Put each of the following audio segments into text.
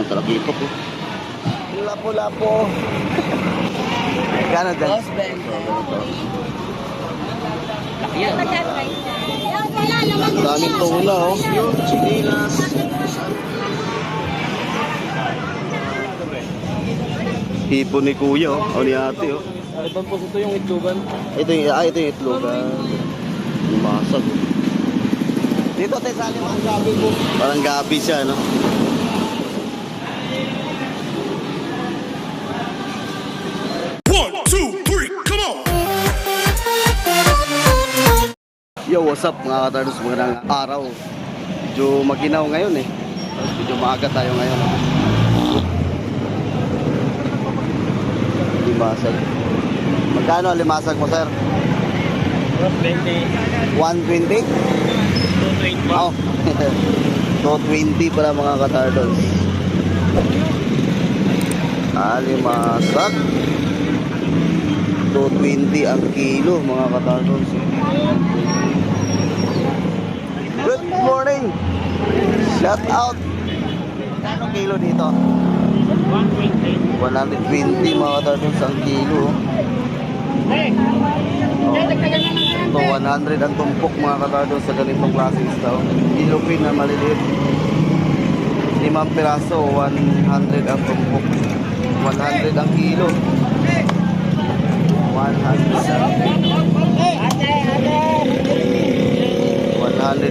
ng talakito po. Lapo-lapo. Gano dyan? Ang daming tuna, oh. Hipo ni kuya, oh. O ni ate, oh. Ibang po ito yung itlogan. Ito yung itlogan. Lumasag. Dito tayo sa alim ang gabi po. Parang gabi siya, no? Yo, what's up mga katardos? Magandang araw. Medyo maginaw ngayon eh. Medyo maaga tayo ngayon. Limasag. Magkano ang limasag mo, sir? 120. 120? 220. Oh. 220 pala mga katardos. Limasag. 220 ang kilo mga katardos. Good morning! Shout out! Anong kilo dito? 120. 120 mga katardos ang kilo. Ito 100 ang tumpok mga katardos sa ganitong klaseng isda. Ilupin na maliliit. 5 piraso, 100 ang tumpok. 100 ang kilo. 100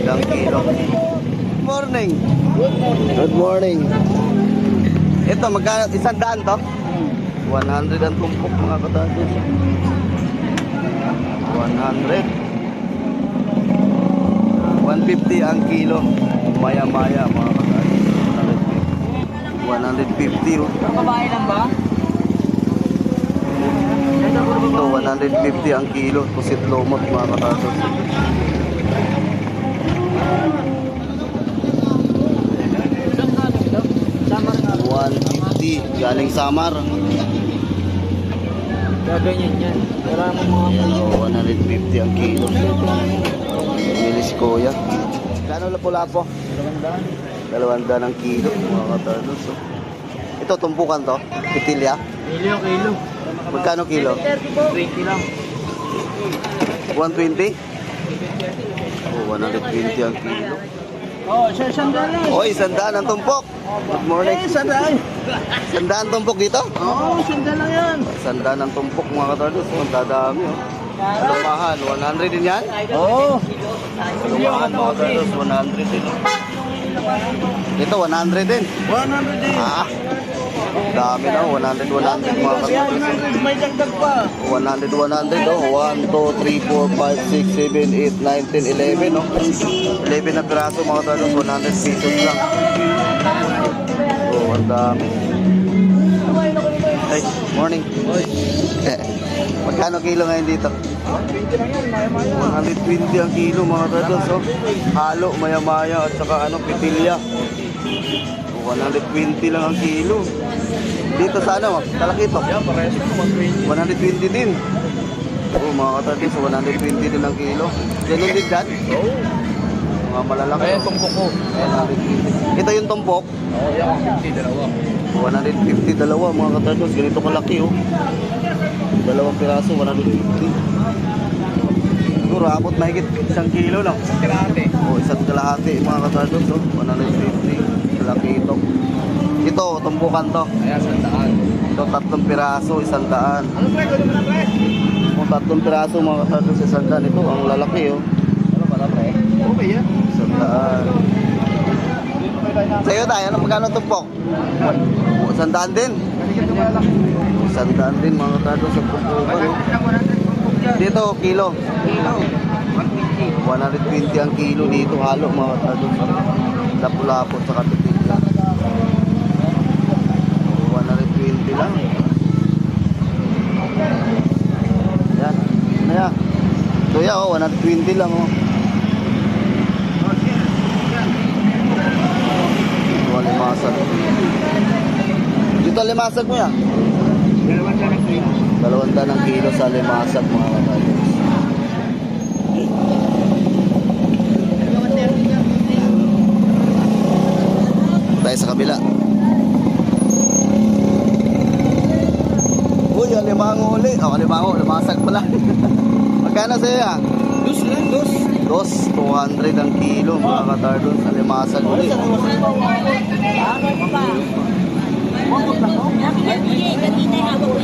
ang kilo. Good morning. Good morning. Ito magkano? 100 to? 100 ang tumpok mga katardos. 100. 150 ang kilo. Maya-maya mga katardos. 150 oh. Babae lang ba? Ito 150 ang kilo. Pusit lomot mga katardos. 150 galing Samar. Gaganyan yan. Wala mo mga Ayan o, 150 ang kilo. Milis kuya. Kano lapo-lapo? 200 ang kilo mga katardos. Ito tumpukan to? Pitilya? kilo. Magkano kilo? 20 lang. 120? Oh, 120 ang kilo. Oh, sandaan lang. Oy, 100 ang tumpok. Good morning. Sandaan. 100 ang tumpok dito? Oo, sandaan lang yan. 100 ang tumpok mga katardos. Ang dadami oh. Lumahan, 100 din yan? Oo. Lumahan mga katardos, 100 din oh. Ito, 100 din. 100 din. Dami na, 100 mga katardos. May dagdag pa. 100 oh. 1, 2, 3, 4, 5, 6, 7, 8, 9, 10, 11 oh. 11 na piraso mga katardos, 100 pesos lang. Oh, ang dami. Hey, morning. Magkano kilo ngayon dito? 20 lang yan, maya-maya. 120 ang kilo mga katardos oh. Halo, maya-maya at saka pitilya. 120 lang ang kilo. Dito sa Talakito? Yan, parehas ko 120. 120 din. Oo, mga katardos, 120 din ang kilo. Ganun din dyan? Oo. Mga malalaki. Kaya tumpok ko. 120. Ito yung tumpok. Oo, yan, 150, dalawa. 150 dalawa mga katardos. Ganito kalaki oh. Dalawang piraso, 150. Siguro abot mahigit 1 kilo no? Kalahati. O, 1 kalahati mga katardos oh. 150. Kalaki ito. Ito, tumpukan to. Kaya sandaan. Ito, 3 piraso, 100. Ano pre? Gano'n mo na pre? Kung 3 piraso mga katardos, 100. Ito, ang lalaki oh. Ano pala pre? Okay yan. 100. Sa'yo tayo, ano magkano tumpok? 100 din. 100 din mga katardos sa tumpukan oh. Dito, kilo. 120 ang kilo dito, halo mga katardos. Lapu-lapo sa katitigla. 120 lang. Yan. Ano yan? Ito yan oh, 120 lang oh. Ito limasag. Dito limasag mo yan. 200 ng kilo sa limasag mga katardos. Tayo sa kabila. Magkano sa'yo yan? Dos lang, dos. 200 ang kilo mga katardon sa limasan ulit.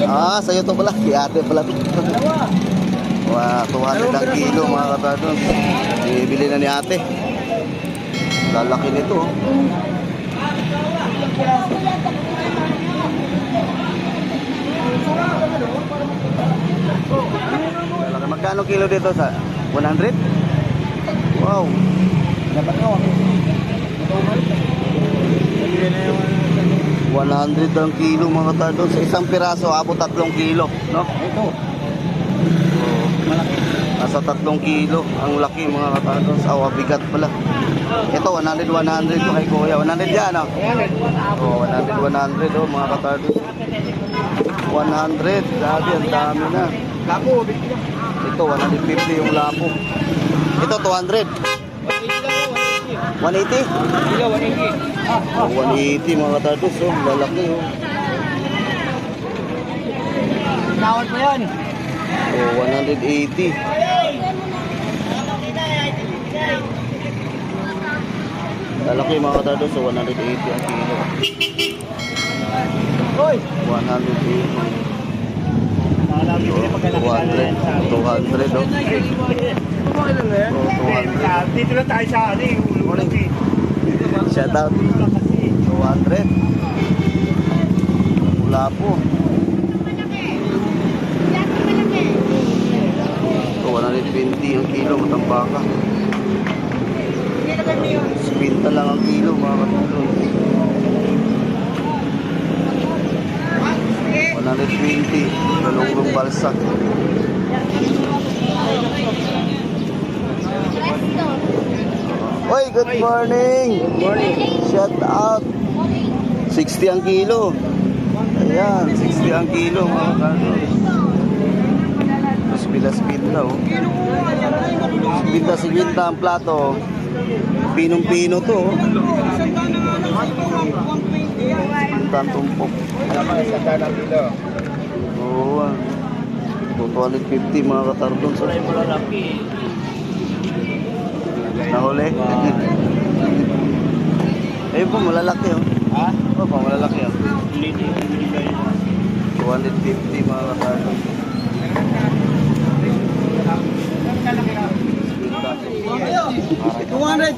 Ah, sa'yo to pala. Si ate pala to. Wow, 200 ang kilo mga katardon. Bibili na ni ate. Lalaki nito. Oh. Lalaki. Magkano kilo dito sa 100? Wow. Dapat ko. 100 ang kilo mga katardon. Sa isang piraso, abot 3 kilo. No? Ito. Malaki. Nasa 3 kilo. Ang laki mga katardon. Sa bigat pala. Ito, 100 to kay kuya. 100 yan, no? Oh, 100 oh, mga katardon. 100. Grabe, ang dami na. Lapo. Ito, 150 yung lapo. Ito, 200. 180? Sila, 180. Oh, 180 mga katardon. So, lalaki, oh. Tawad pa yan. Oh, 180. Lalaki mga katardon. So, 180 ang kilo. Hoy! 180. 200 oh. Dito lang tayo sa ano yung ululaki. Shout out. 200. Wala po. So, 120 ang kilo, matambaka. Spinta lang ang kilo, mga katulong. 120, galunggong balsa. Oy, good morning. Good morning. Shout out. 60 ang kilo. Ayan, 60 ang kilo mga katulong. Tapos spinta oh. Spinta ang plato. Pinong-pino to oh. Spinta ang tumpok. Oo, 250 mga katardon. So, nahuli. Ayun po, malalaki oh. Ha? Oo po, malalaki oh. 250 mga katardon.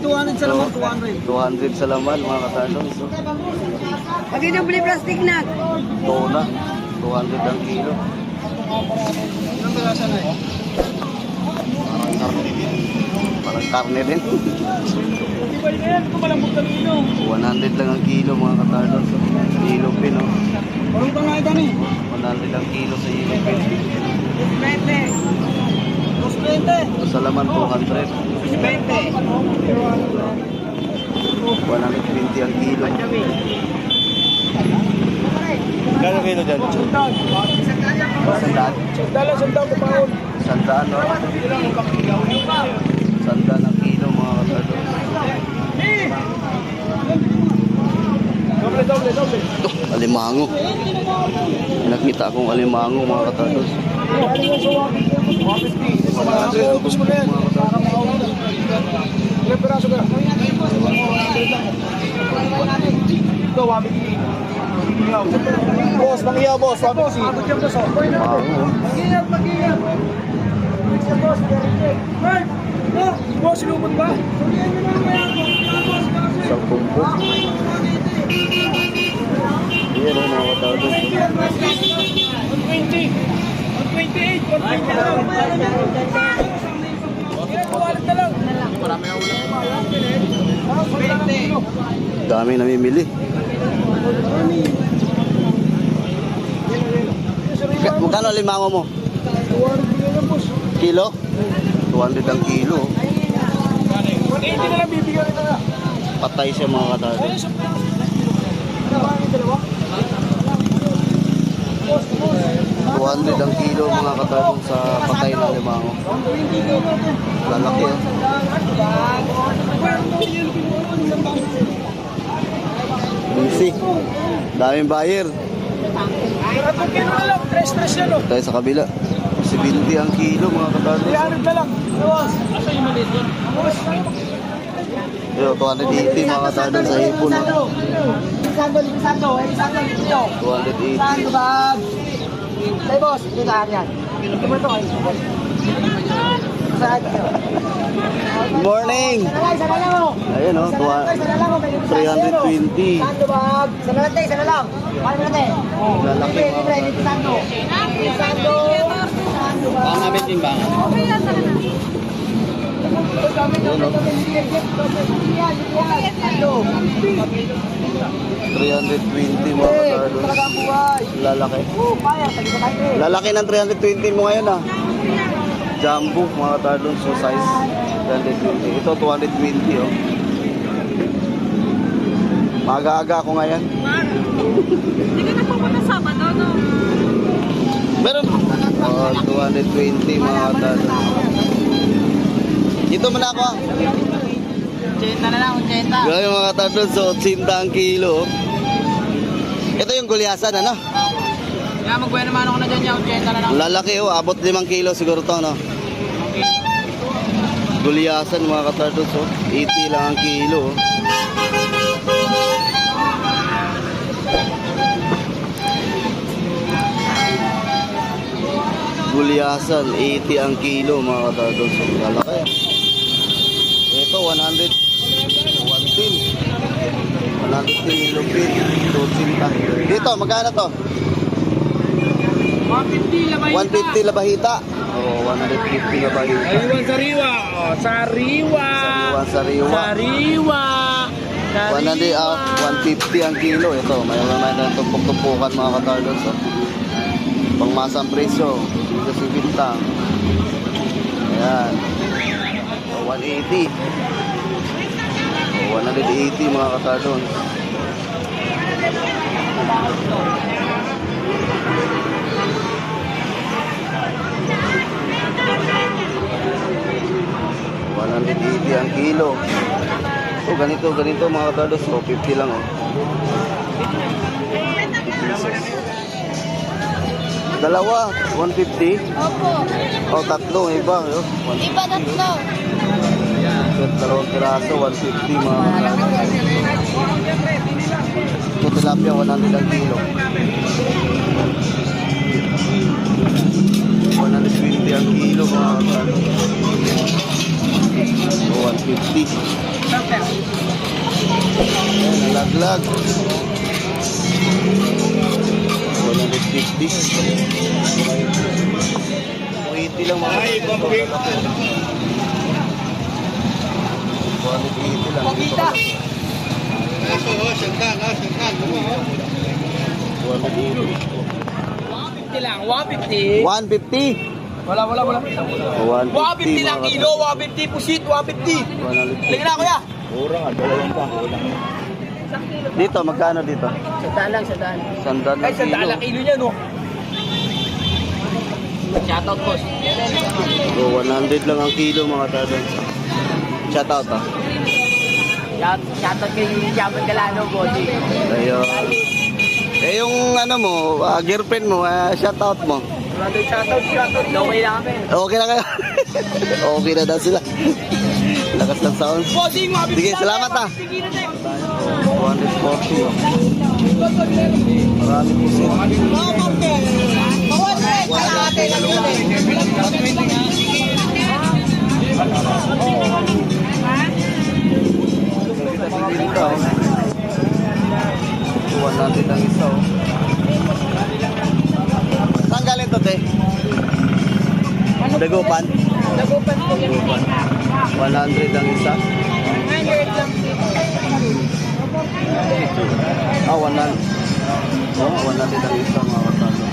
200 sa laman, 200 sa laman mga katardon. So, Pag ito beli plastic na. tuna, 200 ang kilo. Ilang piraso na eh? Parang karne din. Di ba yan? Ito malambot kami ino. 100 lang ang kilo mga katardon. So, yellow pin oh. Parang ito nga ito ni. 100 ang kilo sa yellow pin. 220. Sa laman 200. 20. 120 ang kilo. Gano'ng kilo dyan? Sundal. Sandaan. Sundal ko paon. Sandaan, no? Sandaan ang kilo, mga katardon. Doble. Alimango. Nakita akong alimango, mga katardon. Ubus mo na yan. Ilang piraso ka? Ito, 150. Boss, mangiyaw boss. 150. Abot yan boss. Alimango. Mag-ingat. Boss, lumot ba? Isang tumpok. Yan, mga katardon. 120. 128. 128 na lang. Marami na ulam. 20. Dami namimili. Magkano alimango mo? 200 Kilo? 200 ang kilo. 180 na lang bibigyan kita na. Patay siya mga katardon. 200 ang kilo mga katardon sa patay na limango. Lalaki oh. Busy. Daming buyer. At kung kino na lang, 3 na lang. Tayo sa kabila. Si 270 ang kilo mga katardos. 300 na lang. Boss. Asa yung maliit yun? Boss. Yo, 280 mga katardos sa hipon. No? Lisando. 280. Lisando bag. Hey boss, ito na yan. Ito mo ito. Saan? Good morning! Isa na lang oh. Ayan o, 320. Sando bag. Isa na lang tayo, isa na lang. Paano mo natin? Lalaki mga katardos. Lisando. Lisando. Lisando bag. Baka nabitin ba? Ayan o, 320 mga katardos. Lalaki. Lalaki ng 320 mo ngayon ah. Jumbo mga katardos, so size 320. Ito 220 oh. Maaga-aga ako ngayon. Hindi ka nagpupunta Sabado, no? Meron. Oh, 220 mga katardos. Dito muna ako ah. 80 na lang, 80. Grabe mga katardos, so 80 ang kilo. Ito yung gulyasan ano? Kaya magbuhay naman ako na dyan yung 80 na lang. Lalaki oh, abot 5 kilo siguro to no? Gulyasan mga katardos oh. 80 lang ang kilo oh. Gulyasan 80 ang kilo mga katardos oh. Lalaki. Ito 100 110 lupit 280. Dito magkano to? 150 labay. 150 labahita. Oh, 150 labahita. Sariwa, sariwa. Oh, sariwa. Sariwa. Sariwa. 150 ang kilo. Ito, may na tumpok-tumpukan mga katardos. Oh. Pangmasang presyo. Dito si Bintang. Ayan. Oh, 180. Oh, 180 mga katardos. $180 ang kilo. So ganito mga katardos. So 50 lang oh. Dalawa, 150. Opo. O tatlo, iba. Oh. Iba tatlo. So, dalawang piraso, 150 mga katardos. So tilapia, 100 ang kilo. 120 ang kilo mga katardos. So 150. Ayan, nalaglag. 150. 280 lang mga katardos. 180 lang. Pagkita. 150 lang, 150. 150. Wala. 150 lang kilo, 150 pusit, 150. 150. Tingnan na kuya. Dito, magkano dito? Sa daan. Sandal Ay, ng sa kilo. daan lang kilo niya, no? Shoutout, boss. So, 100 lang ang kilo mga katardos. Shout out ah. Shoutout kay Jaman Galano, boss. Ayun. Eh yung ano mo, girlfriend mo, shout out mo. Shoutout. Okay lang kami. Okay na kayo. Okay na daw sila. Lakas ng sound. Bossing, 150. Sige, salamat ah. 240. Marami po sila. Dito. 100 ang isa oh. Saan galing to, te? Dagupan? Dagupan po yung 100 ang isa? 100 lang. Ah, 100. Oh, 100 ang isa mga kasama.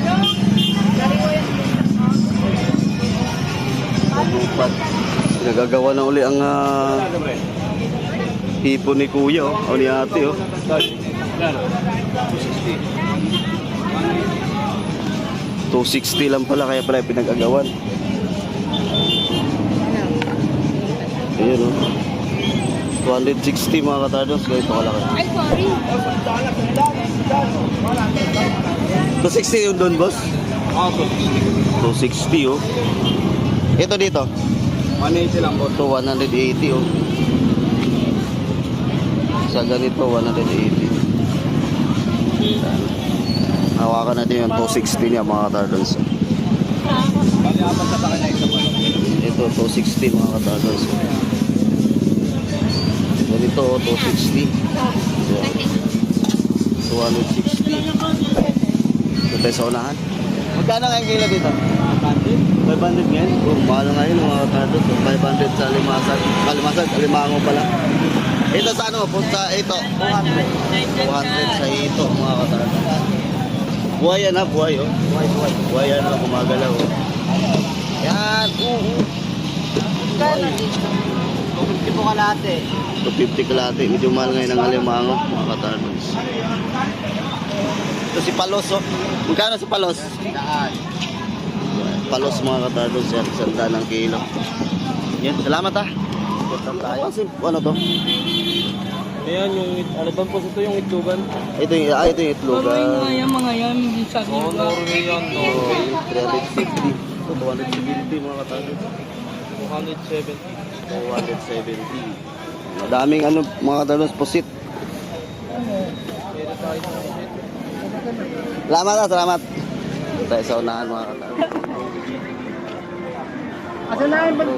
Dagupan. Nagagawa na uli ang hipo ni kuya oh. O ni ate oh. 260 lang pala, kaya pala pinag-agawan. Ayun oh. 260 mga katardos, ganito kalaki. Ay, sorry. 260 yung doon, boss? Ah, 260. 260 oh. Ito dito. 180 lang po. Ito 180 oh. Sa ganito 180. Hawakan natin yung 260 niya mga katardons. Bali, apat sa takin na isa po. Ito 260 mga katardons. Ganito 260. 260. Ito tayo sa unahan. Magkano nga yung kilo dito? 500 ngayon? Oh, mahal na ngayon mga katardons. 500 sa Limasag. Kalimasag, Alimango pala. Ito sa ano? Punta ito. 200 sa ito mga katardons. Buhay yan ha, buhay oh. Buhay yan ha, gumagalaw oh. Yan, Kano dito? 250 po kalate. 250 kalate, medyo mahal ngayon ang alimango mga katardons. Ito si Palos oh. Magkano si Palos? Palos mga katardons yan, 100 ng kilo. Yan, salamat ha. Ano to? Ayan, yung ano bang po ito yung itlogan? Ito yung itlogan. Mga yan, sabi Oo, Norway yan, Norway. 350. Ito 270 mga katardons. 270. 270. Madaming ano mga katardons, pusit. Salamat ha, salamat. Tayo sa unahan mga katardons. Asa na yun ba?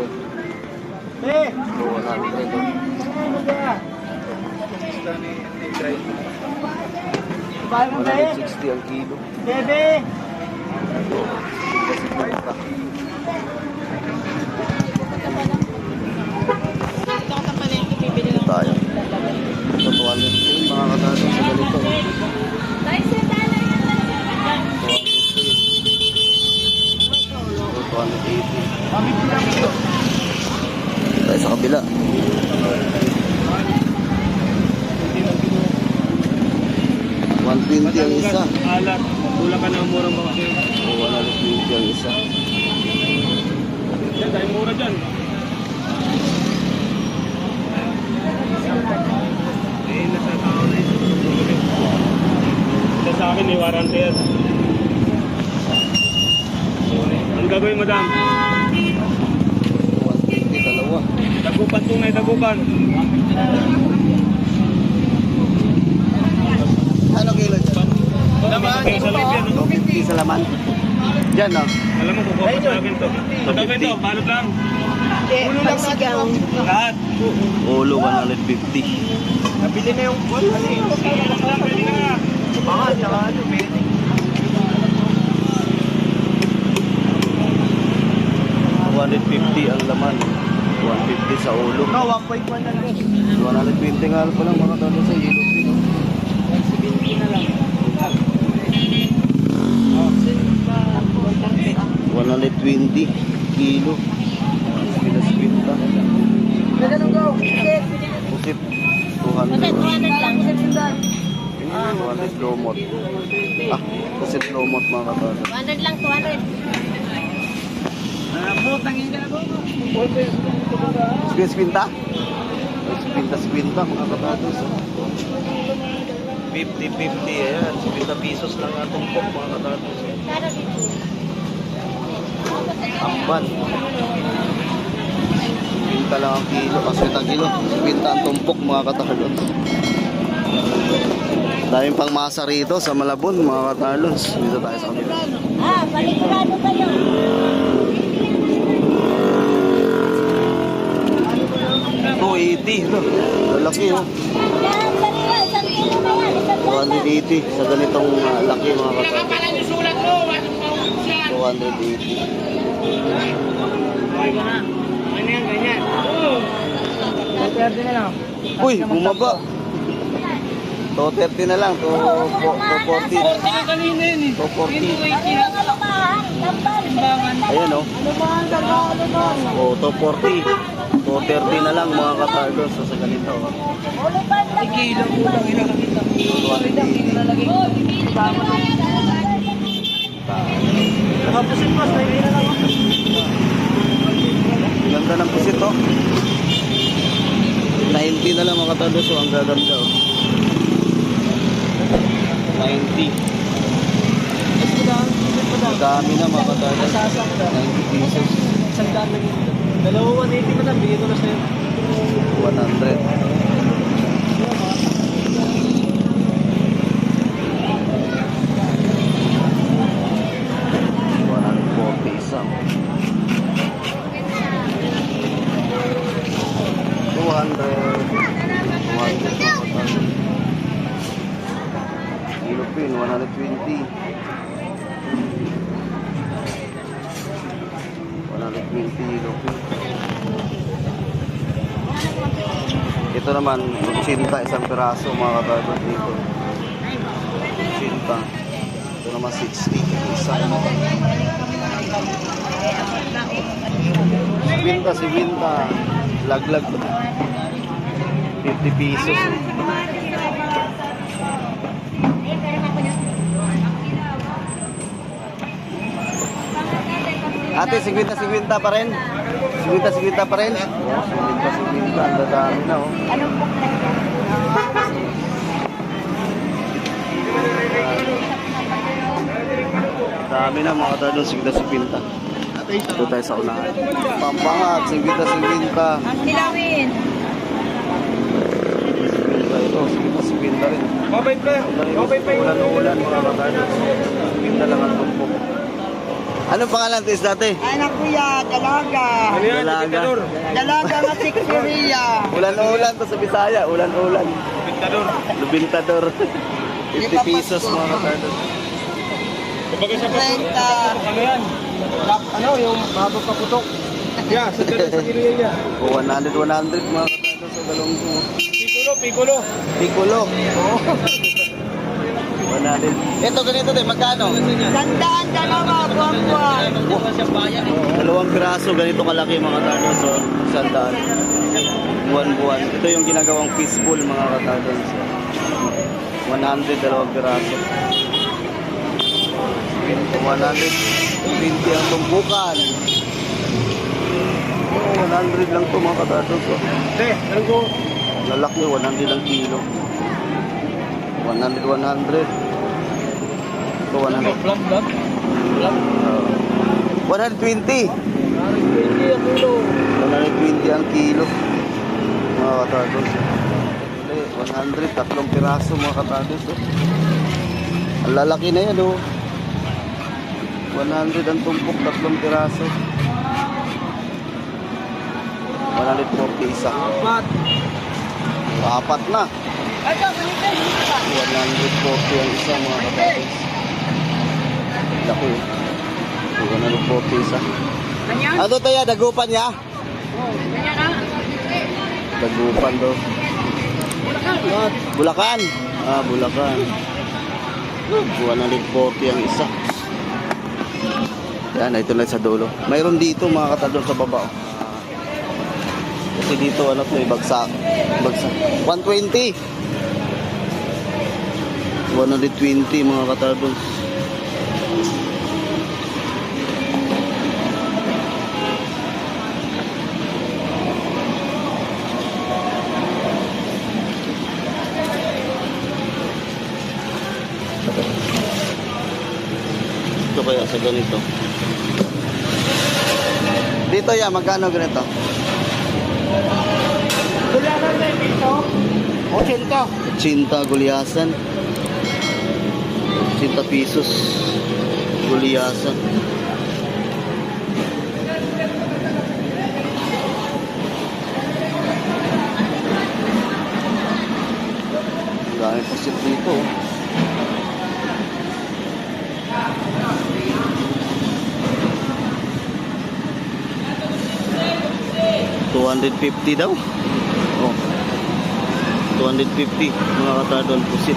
Eh! 160 ang kilo. Bebe! Ito ka pala yung bibili lang. Tayo. Ito 200 mga katardons sa ganito. Dahil sa dala yan lang. 280. Tayo sa kabila. 120 ang isa. Alat. Wala ka na murang mga kayo. O 120 ang isa. Yan, dahil mura dyan. Eh, nasa tao na yun. Ito sa akin, may warranty yan. Ang gagawin, madam? 120 dalawa. Dagupan tunay, dagupan. Ano kilo dyan? Laman. Sa loob yan. 250 sa laman. Dyan no? Alam mo, kukuha sa akin to. Ang gagawin to, balot lang. Pagsigaw. Lahat. Ulo 150. Nabili na yung buwan. Pwede na nga. Baka, tsaka ano, pwede. 150 ang laman. 150 sa ulo. No, 1.1 na lang. 120 nga pa lang mga katardons sa yellow pin. 170 na lang. 120 kilo. Pinasquinta. Pusit. 200. 200 lang. 200 lomot. Ah, pusit lomot mga katardons. 200 lang, 200. Squinta? Squinta mga katardons. 50-50 ayan. 50 pesos lang ang tumpok mga katardons. Kano dito? Amban. 50 lang ang kilo. Paswit ang kilo. 50 ang tumpok mga katardons. Daming pang masa rito sa Malabon mga katardons. Dito tayo sa kanila. Ah, balikurado kayo. 280. Ito. Laki oh. Yan, kanila, isang kilo na yan. Isang dala. 280 sa ganitong laki mga katardons. 280. Okay ko na. Okay na yan, ganyan. Pwede na lang. Uy, bumaba. 230 na lang. 240. Kanina yun eh. 240. Parang alumahan, tambal. Ayan oh. Alumahan, alumahan. Oh, 240. 230 na lang mga katardons sa ganito. Ulupan lang. Kilo po lang ilang kita. Nakapusin pa, sa na lang ako. Ganda ng pusit oh. 90 na lang mga katardons. So ang gaganda oh. 90. Ang dami na mga katardo. 90 pesos. Sandaan lang yun. Dalawang 180 pa lang, bigay ko na sa'yo. 100. Isang 200 Philippine 120 Philippine. Ito naman 80 isang piraso mga katardo dito 80. Ito naman 60 isang. Si Binta laglag 50 pesos. Ate, 50 pa rin? 50 pa rin? Oh, 50 ang dadami na oh. Anong book na yan? Dami na mga kadadong 50. Ito tayo sa unahan. Pampangat, 50. Ang kilawin. Ito, 50 rin. Mabay pa. Ulan mga kadadong. 50 lang ang tumpok. Anong pangalan tis dati? Anak kuya, dalaga. Ano yan? Dalaga. Dikitador. Dalaga na si Korea. Ulan to sa Bisaya. Ulan. Dikitador. Lubintador. 50 pesos mga kadadong. Kumbaga sa 30. ano yan? Ano, yung mabog paputok. Yeah, sa kilo yan niya. O 100 mga kadadong sa galong ko. Piccolo. Piccolo. Oo. 100. Ito ganito din, magkano? Tandaan, dalawa, buwan-buwan. Dalawang piraso, ganito kalaki mga kadadong. So, 100. Buwan-buwan. Ito yung ginagawang fishbowl mga kadadong. So, 100, dalawang piraso. 120 ang tumpukan. Oh, 100 lang ito mga kadadong. So, Ano ko? lalaki, 100 ang kilo. 100. Ito 100. Vlog. 120. 20 ang kilo. 120 ang kilo. Mga katados. 100, tatlong piraso mga katados. Ang lalaki na yan oh. 100 ang tumpok, tatlong piraso. 140 isa. Apat na. 140 ang isa mga katados. Lako eh. 140 isa. Ano tayo? Dagupan niya? Dagupan daw. Bulacan. Ah, Bulacan. 140 ang isa. Yan, ito na sa dulo. Mayroon dito mga katadon sa baba. Oh. Kasi dito ano to, bagsak. 120. 120 mga katadon. Ito kaya sa ganito. Dito ya, magkano ganito? Gularan na dito. 80 gulyasan. 80 pesos gulyasan. Dahil pasit dito. $250 daw. Oh. 250 mga katadon pusit.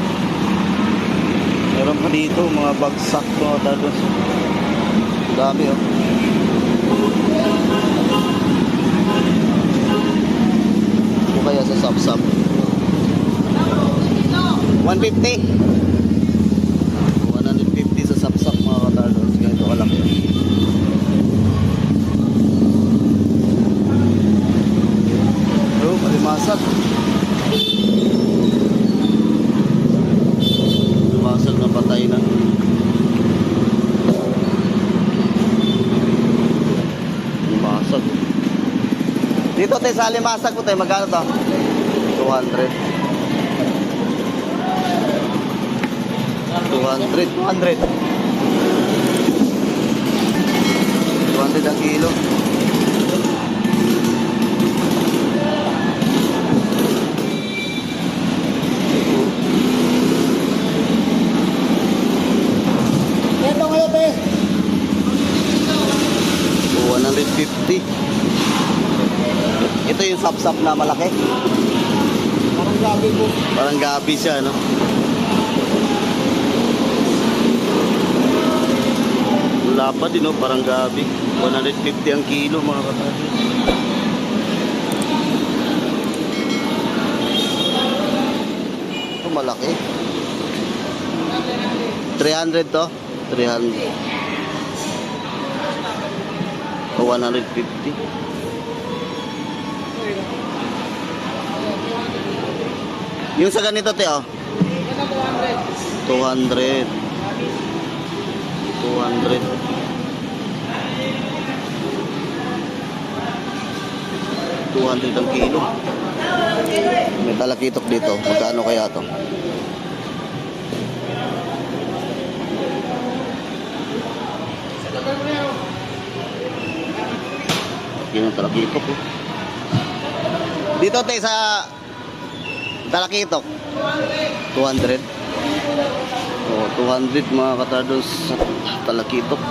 Meron pa dito mga bagsak mga katadon. Dami oh. Ito kaya sa sapsap. 150. 150 sa sapsap mga katadon. Ganito kalaki. Malimasag. Lumasag na patay na. Dito tayo sa Alimasag po tayo, magkano to? 200. 200 ang kilo. Ito ngayon, te. 150. Ito yung sap-sap na malaki. Parang gabi po. Parang gabi siya, no? Wala pa din, no? Parang gabi. 150 ang kilo, mga kapatid. Ito malaki. 300 to? 300. O 150. Yung sa ganito, te, oh. 200. 200. 200 ang kilo. May talakitok dito. Magkano kaya to? Yun ang talakitok, oh. Dito, te, sa talakitok 200. Oh, 200 mga katardos. Talakitok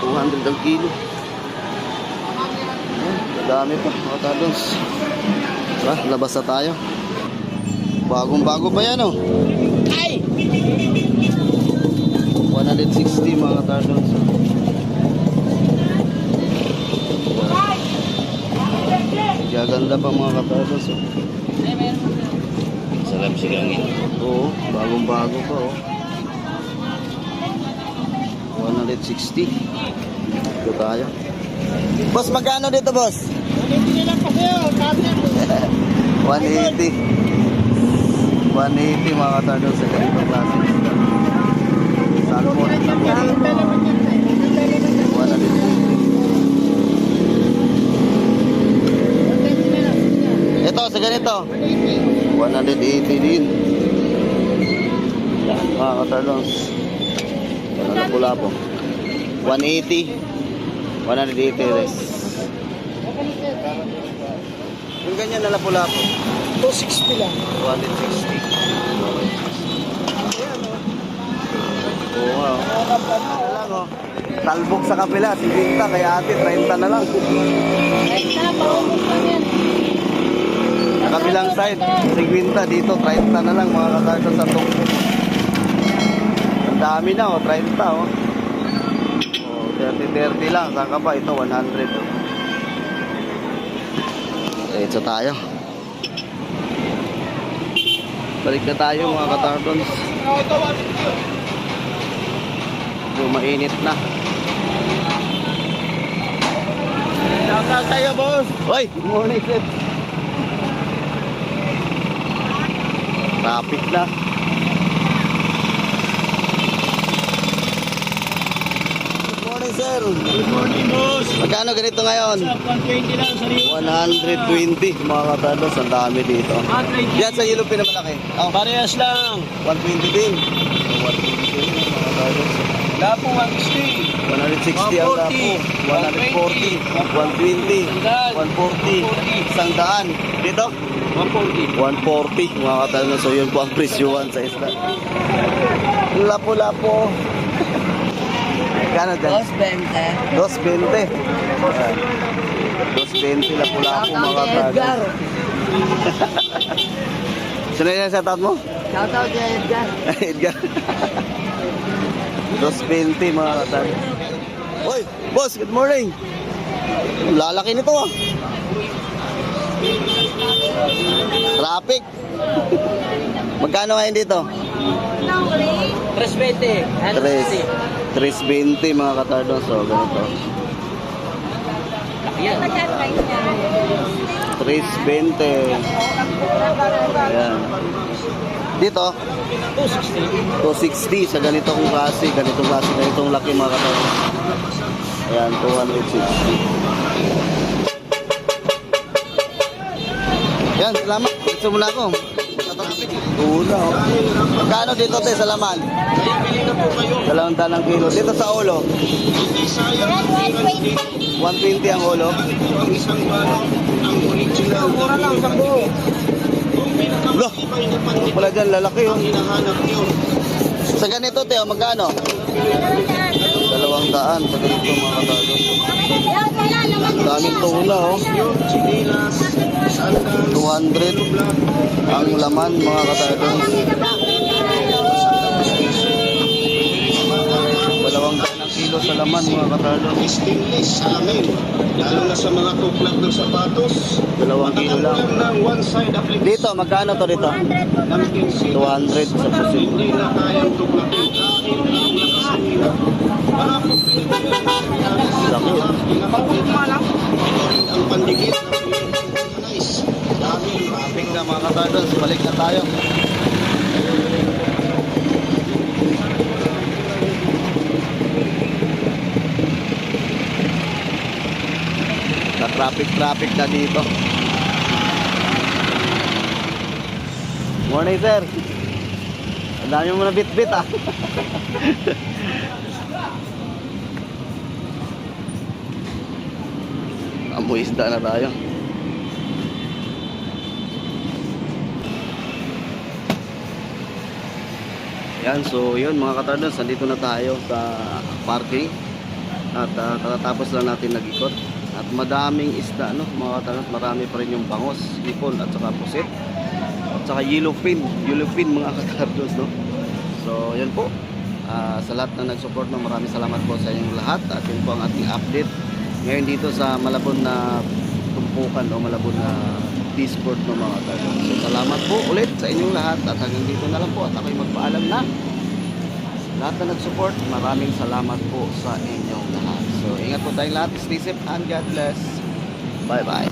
200 ang kilo. Dami pa mga katardos. Tara, labas na tayo. Bagong bago pa yan, oh. Ay! 160 mga katardos. Gaganda pa mga katardos, oh. Sarap silangin. Oo, bagong-bago pa, oh. 160. Ito tayo. Boss, magkano dito, boss? Hindi lang kasi, oh. 180. 180 mga katardos sa ganitong klase. Salmon. 150. Ito, sa ganito. 180 din. Yan, mga katardos. Wala pula po. 180. 180 res. Yung ganyan na pula po. 260 lang. 160. Oo nga, oh. Ano lang, oh. Talbog sa kapila, 50, kaya ate, 30 na lang. Sa kabilang side, 50, dito, 30 na lang, mga katardos sa tungko. Ang dami na, oh, 30, oh. Oh, 30 lang, saan ka pa? Ito, 100, oh. Diretso tayo. Balik na tayo, mga katardos. Mainit na. Shoutout tayo, boss. Hoy, good morning, sir. Traffic na. Good morning, sir. Good morning, boss. Magkano ganito ngayon? 120 lang, sariwa. 120, mga katardos. Ang dami dito. Yan sa yellow pin na malaki. Oh, Parehas lang. 120 din. 120 din, mga katardos. Lapo 160. 160 ang lapo. 140, 120, 140, 100. Dito? 140. 140, mga katanong. So yun po ang presyuhan sa isla. Lapo-lapo. Kano dyan? 220. 220 lapo-lapo, mga katanong. Sino yan sa taot mo? Shoutout kay Edgar. Edgar. 220, mga katanong. Hoy, boss, good morning. Lalaki nito, ah. Traffic. Magkano ngayon dito? 320. 320 mga katardos. So, ganito. 320. Ayan. Dito? 260 sa ganitong klase. Ganitong laki mga katardos. Ayan, 260. Yan, salamat. Gusto mo na ako. Una, oh. Magkano dito, te, sa laman? Dalawang tanang kilo. Dito sa ulo? 120 ang ulo. Mura lang, isang buo. Loh, wala dyan, lalaki yun. Sa ganito, te, magkano? 200 sa ganito, mga katado. Daming tuna, oh. 200 ang laman, mga katado. 200 kilo sa laman, mga katado. Stainless salamin, lalo na sa mga tuklat ng sapatos. 2 kilo lang. Ng one side application. Dito, magkano to dito? 200 sa pusit. Hindi na kayang tuklatin dahil ang lakas nila. Para po Laki, oh. ang pandikit nice. Dami Traffic na, mga katado. Balik na tayo. Traffic na dito. Morning, sir. Ang dami mo na bit-bit, ah. Amoy isda na tayo. Yan, so yun mga katardos, nandito na tayo sa parking. At katatapos lang natin nag-ikot. At madaming isda, no, mga katardos, marami pa rin yung bangos, hipon at saka pusit. At saka yellowfin mga katardos, no. So yan po. Sa lahat na nag-support, no, maraming salamat po sa inyong lahat. At yun po ang ating update ngayon dito sa Malabon na tumpukan o Malabon na Discord, no, mga katardos. So salamat po ulit sa inyong lahat. At hanggang dito na lang po at ako'y magpaalam na. Lahat na nag-support, maraming salamat po sa inyong lahat. So ingat po tayong lahat. Stay safe and God bless. Bye bye.